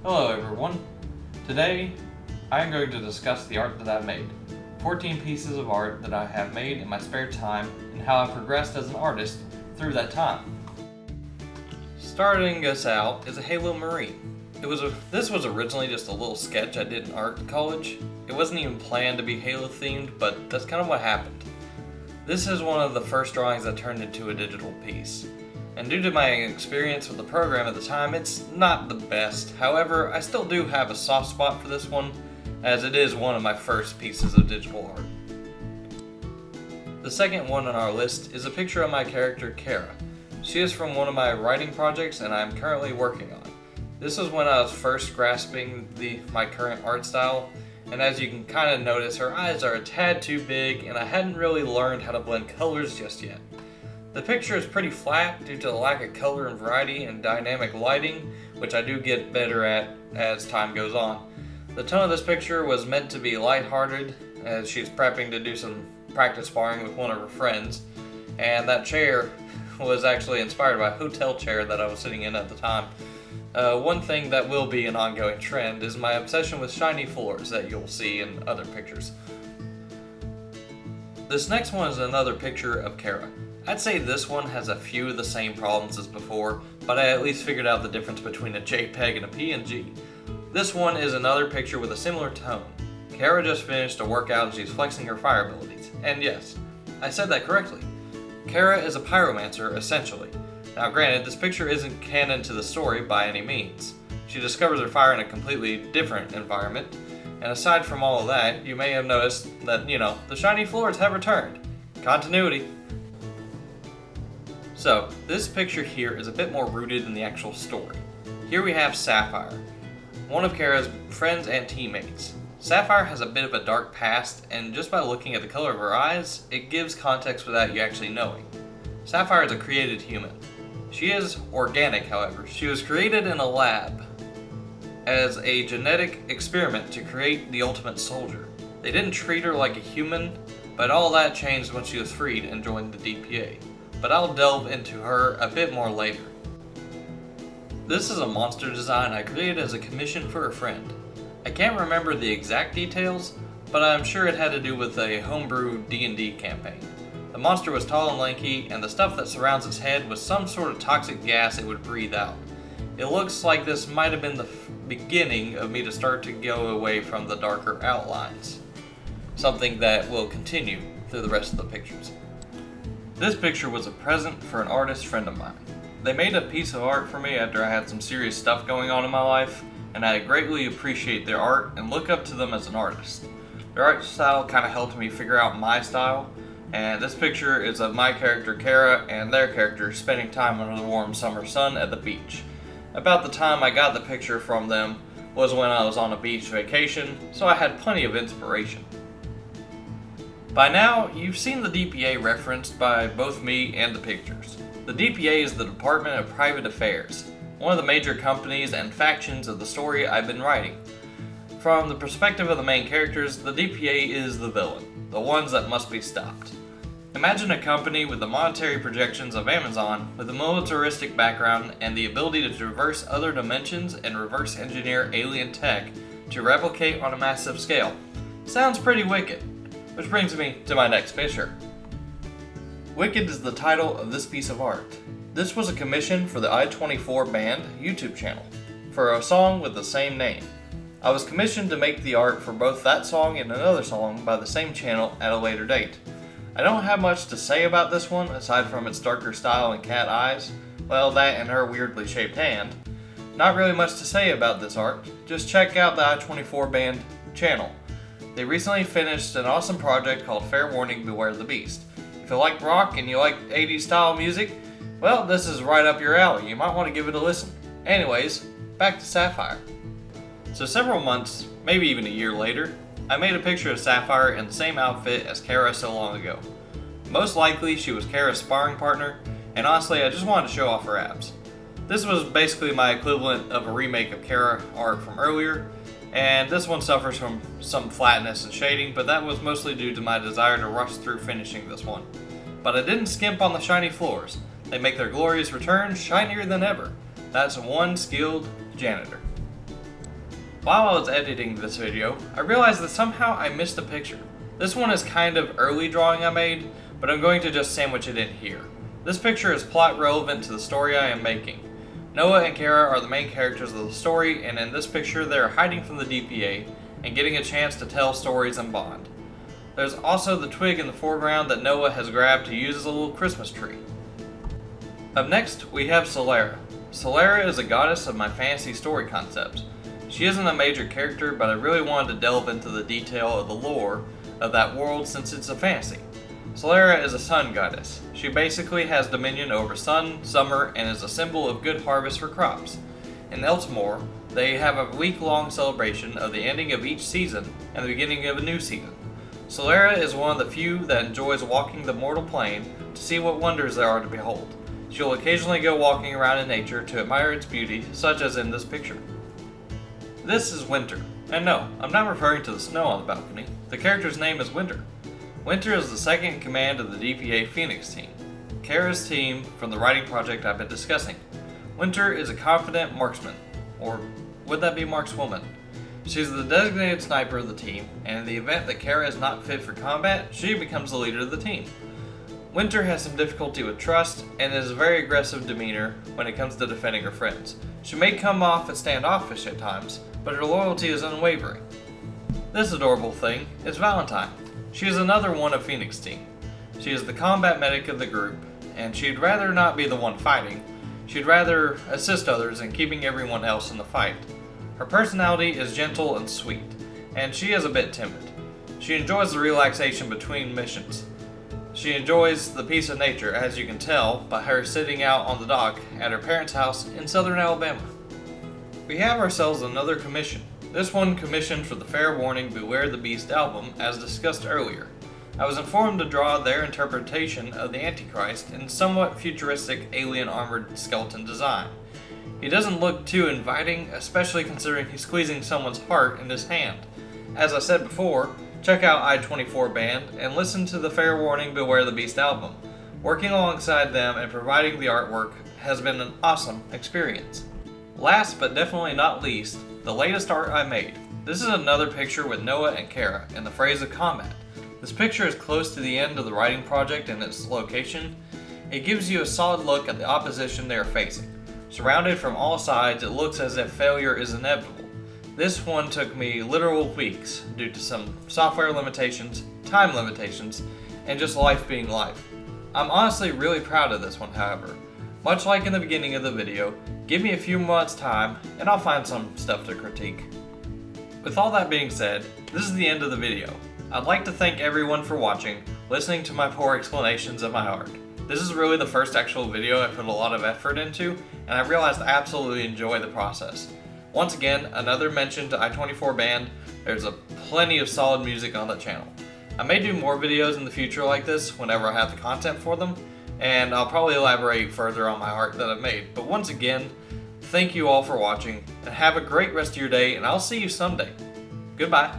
Hello everyone. Today I am going to discuss the art that I've made. 14 pieces of art that I have made in my spare time and how I've progressed as an artist through that time. Starting us out is a Halo Marine. This was originally just a little sketch I did in art college. It wasn't even planned to be Halo themed, but that's kind of what happened. This is one of the first drawings that turned into a digital piece. And due to my experience with the program at the time, it's not the best. However, I still do have a soft spot for this one, as it is one of my first pieces of digital art. The second one on our list is a picture of my character, Kara. She is from one of my writing projects and I am currently working on. This is when I was first grasping my current art style, and as you can kind of notice, her eyes are a tad too big and I hadn't really learned how to blend colors just yet. The picture is pretty flat due to the lack of color and variety and dynamic lighting, which I do get better at as time goes on. The tone of this picture was meant to be lighthearted as she's prepping to do some practice sparring with one of her friends, and that chair was actually inspired by a hotel chair that I was sitting in at the time. One thing that will be an ongoing trend is my obsession with shiny floors that you'll see in other pictures. This next one is another picture of Kara. I'd say this one has a few of the same problems as before, but I at least figured out the difference between a JPEG and a PNG. This one is another picture with a similar tone. Kara just finished a workout and she's flexing her fire abilities. And yes, I said that correctly. Kara is a pyromancer, essentially. Now granted, this picture isn't canon to the story by any means. She discovers her fire in a completely different environment, and aside from all of that, you may have noticed that, the shiny floors have returned. Continuity. So, this picture here is a bit more rooted in the actual story. Here we have Sapphire, one of Kara's friends and teammates. Sapphire has a bit of a dark past, and just by looking at the color of her eyes, it gives context without you actually knowing. Sapphire is a created human. She is organic, however. She was created in a lab as a genetic experiment to create the ultimate soldier. They didn't treat her like a human, but all that changed when she was freed and joined the DPA. But I'll delve into her a bit more later. This is a monster design I created as a commission for a friend. I can't remember the exact details, but I'm sure it had to do with a homebrew D&D campaign. The monster was tall and lanky, and the stuff that surrounds its head was some sort of toxic gas it would breathe out. It looks like this might have been the beginning of me to start to go away from the darker outlines. Something that will continue through the rest of the pictures. This picture was a present for an artist friend of mine. They made a piece of art for me after I had some serious stuff going on in my life, and I greatly appreciate their art and look up to them as an artist. Their art style kind of helped me figure out my style, and this picture is of my character Kara and their character spending time under the warm summer sun at the beach. About the time I got the picture from them was when I was on a beach vacation, so I had plenty of inspiration. By now, you've seen the DPA referenced by both me and the pictures. The DPA is the Department of Private Affairs, one of the major companies and factions of the story I've been writing. From the perspective of the main characters, the DPA is the villain, the ones that must be stopped. Imagine a company with the monetary projections of Amazon, with a militaristic background and the ability to traverse other dimensions and reverse engineer alien tech to replicate on a massive scale. Sounds pretty wicked. Which brings me to my next picture. Wicked is the title of this piece of art. This was a commission for the I-24 Band YouTube channel, for a song with the same name. I was commissioned to make the art for both that song and another song by the same channel at a later date. I don't have much to say about this one, aside from its darker style and cat eyes. Well, that and her weirdly shaped hand. Not really much to say about this art, just check out the I-24 Band channel. They recently finished an awesome project called Fair Warning, Beware the Beast. If you like rock and you like 80s style music, well, this is right up your alley. You might want to give it a listen. Anyways, back to Sapphire. So several months, maybe even a year later, I made a picture of Sapphire in the same outfit as Kara so long ago. Most likely she was Kara's sparring partner, and honestly I just wanted to show off her abs. This was basically my equivalent of a remake of Kara art from earlier, and this one suffers from some flatness and shading, but that was mostly due to my desire to rush through finishing this one. But I didn't skimp on the shiny floors. They make their glorious return shinier than ever. That's one skilled janitor. While I was editing this video, I realized that somehow I missed a picture. This one is kind of early drawing I made, but I'm going to just sandwich it in here. This picture is plot relevant to the story I am making. Noah and Kara are the main characters of the story, and in this picture they are hiding from the DPA and getting a chance to tell stories and bond. There's also the twig in the foreground that Noah has grabbed to use as a little Christmas tree. Up next, we have Solara. Solara is a goddess of my fantasy story concepts. She isn't a major character, but I really wanted to delve into the detail of the lore of that world since it's a fantasy. Solara is a sun goddess. She basically has dominion over sun, summer, and is a symbol of good harvest for crops. In Eltimore, they have a week-long celebration of the ending of each season and the beginning of a new season. Solara is one of the few that enjoys walking the mortal plane to see what wonders there are to behold. She'll occasionally go walking around in nature to admire its beauty, such as in this picture. This is Winter. And no, I'm not referring to the snow on the balcony. The character's name is Winter. Winter is the second in command of the DPA Phoenix team, Kara's team from the writing project I've been discussing. Winter is a confident marksman, or would that be markswoman? She's the designated sniper of the team, and in the event that Kara is not fit for combat, she becomes the leader of the team. Winter has some difficulty with trust, and is a very aggressive demeanor when it comes to defending her friends. She may come off as standoffish at times, but her loyalty is unwavering. This adorable thing is Valentine. She is another one of Phoenix team. She is the combat medic of the group, and she'd rather not be the one fighting. She'd rather assist others in keeping everyone else in the fight. Her personality is gentle and sweet, and she is a bit timid. She enjoys the relaxation between missions. She enjoys the peace of nature, as you can tell by her sitting out on the dock at her parents' house in southern Alabama. We have ourselves another commission. This one commissioned for the Fair Warning Beware the Beast album, as discussed earlier. I was informed to draw their interpretation of the Antichrist in somewhat futuristic alien armored skeleton design. He doesn't look too inviting, especially considering he's squeezing someone's heart in his hand. As I said before, check out I-24 Band and listen to the Fair Warning Beware the Beast album. Working alongside them and providing the artwork has been an awesome experience. Last but definitely not least, the latest art I made. This is another picture with Noah and Kara in the phrase of combat. This picture is close to the end of the writing project and its location. It gives you a solid look at the opposition they are facing. Surrounded from all sides, it looks as if failure is inevitable. This one took me literal weeks due to some software limitations, time limitations, and just life being life. I'm honestly really proud of this one, however. Much like in the beginning of the video, give me a few months time and I'll find some stuff to critique. With all that being said, this is the end of the video. I'd like to thank everyone for watching, listening to my poor explanations of my art. This is really the first actual video I put a lot of effort into, and I realized I absolutely enjoy the process. Once again, another mention to I-24 Band. There's plenty of solid music on the channel. I may do more videos in the future like this whenever I have the content for them, and I'll probably elaborate further on my art that I've made. But once again, thank you all for watching, and have a great rest of your day, and I'll see you someday. Goodbye.